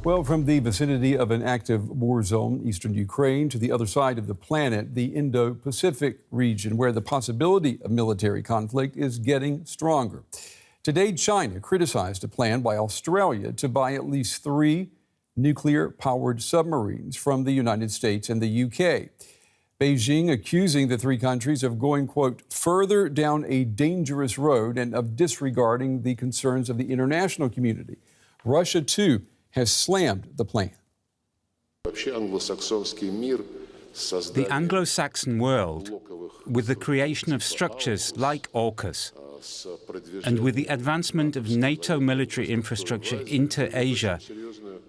Well, from the vicinity of an active war zone, eastern Ukraine, to the other side of the planet, the Indo-Pacific region, where the possibility of military conflict is getting stronger. Today, China criticized a plan by Australia to buy at least 3 nuclear-powered submarines from the United States and the UK. Beijing accusing the 3 countries of going, quote, further down a dangerous road and of disregarding the concerns of the international community. Russia, too, has slammed the plan. The Anglo-Saxon world, with the creation of structures like AUKUS, and with the advancement of NATO military infrastructure into Asia,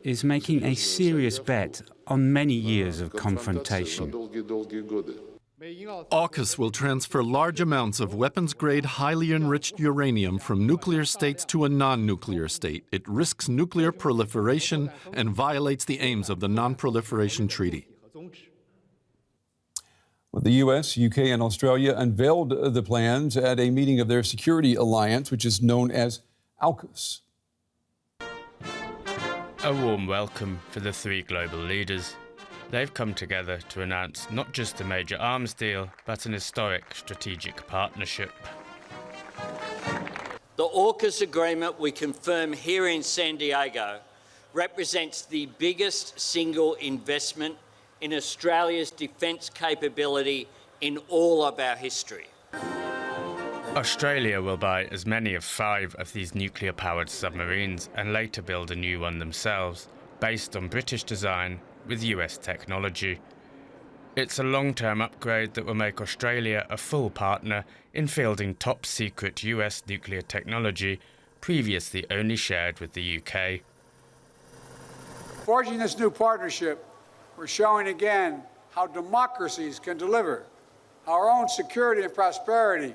is making a serious bet on many years of confrontation. AUKUS will transfer large amounts of weapons-grade, highly enriched uranium from nuclear states to a non-nuclear state. It risks nuclear proliferation and violates the aims of the Non-Proliferation Treaty. Well, the U.S., UK, and Australia unveiled the plans at a meeting of their security alliance, which is known as AUKUS. A warm welcome for the 3 global leaders. They've come together to announce not just a major arms deal, but an historic strategic partnership. The AUKUS agreement we confirm here in San Diego represents the biggest single investment in Australia's defence capability in all of our history. Australia will buy as many as 5 of these nuclear-powered submarines and later build a new one themselves, based on British design with US technology. It's a long-term upgrade that will make Australia a full partner in fielding top-secret US nuclear technology, previously only shared with the UK. Forging this new partnership, we're showing again how democracies can deliver our own security and prosperity,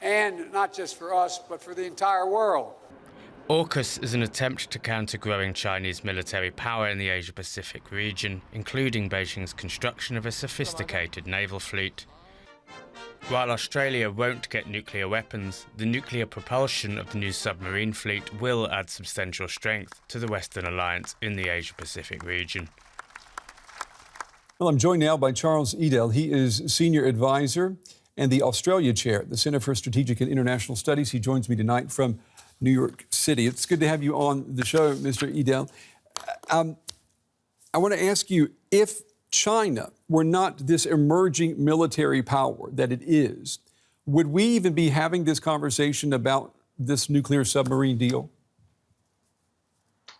and not just for us, but for the entire world. AUKUS is an attempt to counter growing Chinese military power in the Asia-Pacific region, including Beijing's construction of a sophisticated naval fleet. While Australia won't get nuclear weapons, the nuclear propulsion of the new submarine fleet will add substantial strength to the Western alliance in the Asia-Pacific region. Well, I'm joined now by Charles Edel. He is Senior Advisor and the Australia Chair at the Center for Strategic and International Studies. He joins me tonight from New York City. It's good to have you on the show, Mr. Edel. I want to ask you, if China were not this emerging military power that it is, would we even be having this conversation about this nuclear submarine deal?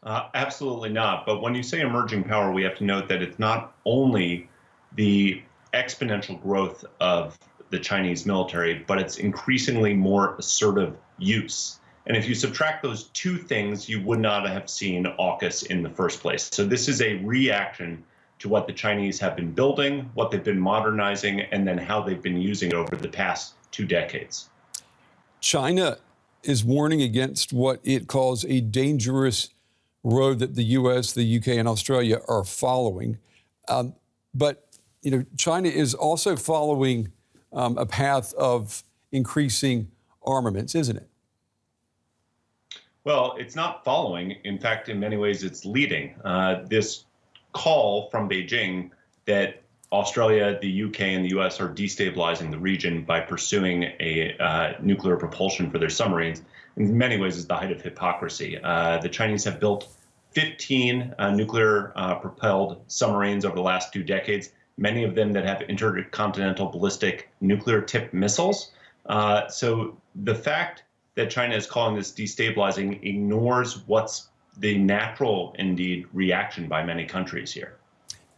Absolutely not. But when you say emerging power, we have to note that it's not only the exponential growth of the Chinese military, but it's increasingly more assertive use. And if you subtract those 2 things, you would not have seen AUKUS in the first place. So this is a reaction to what the Chinese have been building, what they've been modernizing, and then how they've been using it over the past 2 decades. China is warning against what it calls a dangerous road that the U.S., the UK, and Australia are following. But, China is also following a path of increasing armaments, isn't it? Well, it's not following. In fact, in many ways, it's leading. This call from Beijing that Australia, the UK, and the US are destabilizing the region by pursuing a nuclear propulsion for their submarines, in many ways is the height of hypocrisy. The Chinese have built 15 nuclear-propelled submarines over the last 2 decades, many of them that have intercontinental ballistic nuclear-tipped missiles. So the fact that China is calling this destabilizing ignores what's the natural, indeed, reaction by many countries here.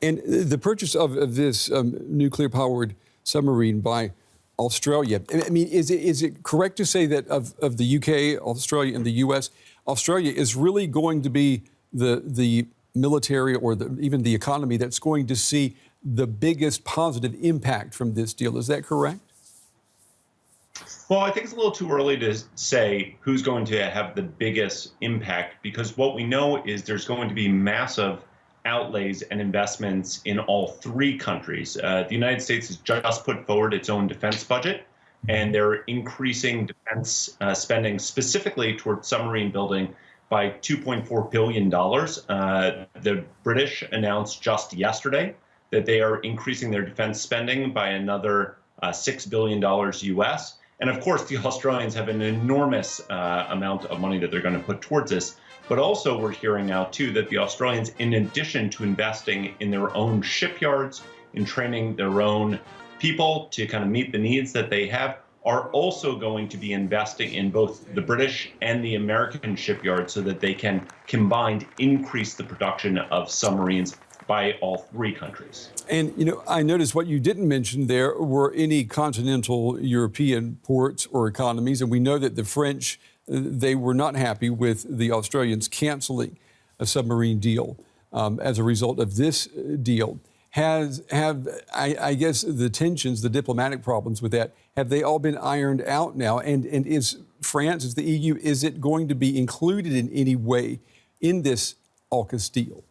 And the purchase of this nuclear-powered submarine by Australia, I mean, is it correct to say that of the UK, Australia, and the US, Australia is really going to be the military or even the economy that's going to see the biggest positive impact from this deal? Is that correct? Well, I think it's a little too early to say who's going to have the biggest impact, because what we know is there's going to be massive outlays and investments in all 3 countries. The United States has just put forward its own defense budget, and they're increasing defense spending specifically towards submarine building by $2.4 billion. The British announced just yesterday that they are increasing their defense spending by another $6 billion US. And of course, the Australians have an enormous amount of money that they're going to put towards this. But also we're hearing now, too, that the Australians, in addition to investing in their own shipyards, in training their own people to kind of meet the needs that they have, are also going to be investing in both the British and the American shipyards so that they can combined increase the production of submarines by all three countries. And, you know, I noticed what you didn't mention there were any continental European ports or economies. And we know that the French, they were not happy with the Australians canceling a submarine deal as a result of this deal. I guess the tensions, the diplomatic problems with that, have they all been ironed out now? And is France, is the EU, is it going to be included in any way in this AUKUS deal?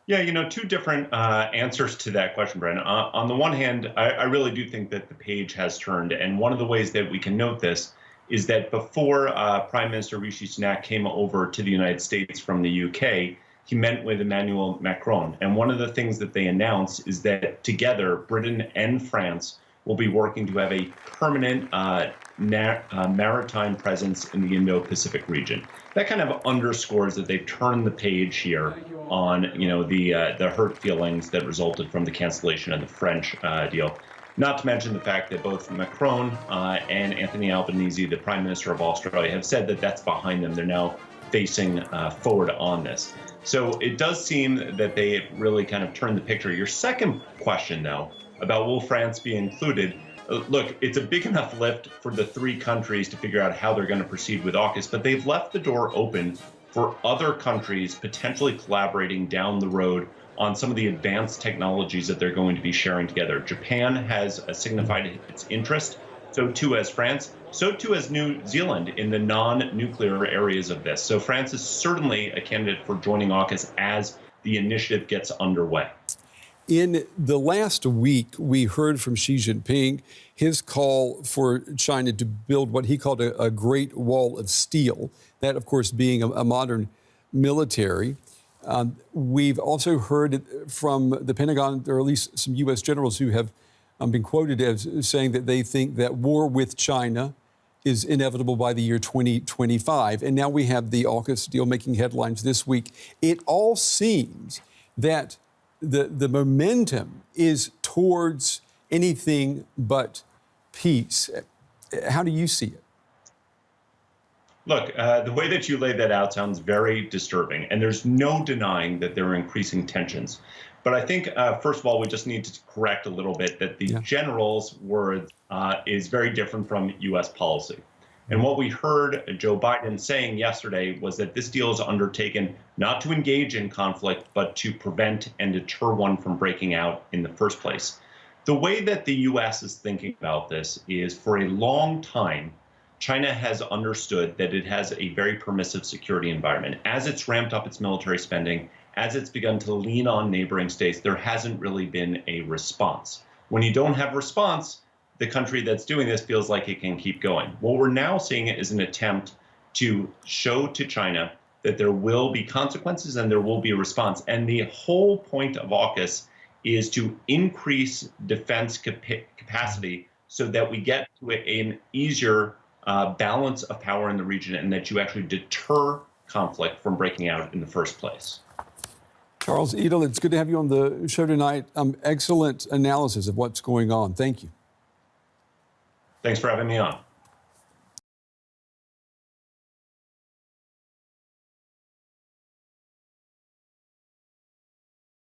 Yeah, you know, two different answers to that question, Brennan. On the one hand, I really do think that the page has turned. And one of the ways that we can note this is that before Prime Minister Rishi Sunak came over to the United States from the UK, he met with Emmanuel Macron. And one of the things that they announced is that together, Britain and France will be working to have a permanent maritime presence in the Indo-Pacific region. That kind of underscores that they've turned the page here on, you know, the hurt feelings that resulted from the cancellation of the French deal. Not to mention the fact that both Macron and Anthony Albanese, the Prime Minister of Australia, have said that that's behind them. They're now facing forward on this. So it does seem that they really kind of turned the picture. Your second question, though, about will France be included? Look, it's a big enough lift for the three countries to figure out how they're going to proceed with AUKUS, but they've left the door open for other countries potentially collaborating down the road on some of the advanced technologies that they're going to be sharing together. Japan has signified its interest, so too has France, so too has New Zealand in the non-nuclear areas of this. So France is certainly a candidate for joining AUKUS as the initiative gets underway. In the last week, we heard from Xi Jinping his call for China to build what he called a Great Wall of Steel, that, of course, being a modern military. We've also heard from the Pentagon, or at least some U.S. generals who have been quoted as saying that they think that war with China is inevitable by the year 2025. And now we have the AUKUS deal making headlines this week. It all seems that the momentum is towards anything but peace. How do you see it? Look, the way that you laid that out sounds very disturbing, and there's no denying that there are increasing tensions. But I think, first of all, we just need to correct a little bit that the general's word is very different from U.S. policy. And what we heard Joe Biden saying yesterday was that this deal is undertaken not to engage in conflict, but to prevent and deter one from breaking out in the first place. The way that the U.S. is thinking about this is, for a long time, China has understood that it has a very permissive security environment. As it's ramped up its military spending, as it's begun to lean on neighboring states, there hasn't really been a response. When you don't have response, the country that's doing this feels like it can keep going. What we're now seeing is an attempt to show to China that there will be consequences and there will be a response. And the whole point of AUKUS is to increase defense capacity so that we get to an easier balance of power in the region and that you actually deter conflict from breaking out in the first place. Charles Edel, it's good to have you on the show tonight. Excellent analysis of what's going on. Thank you. Thanks for having me on.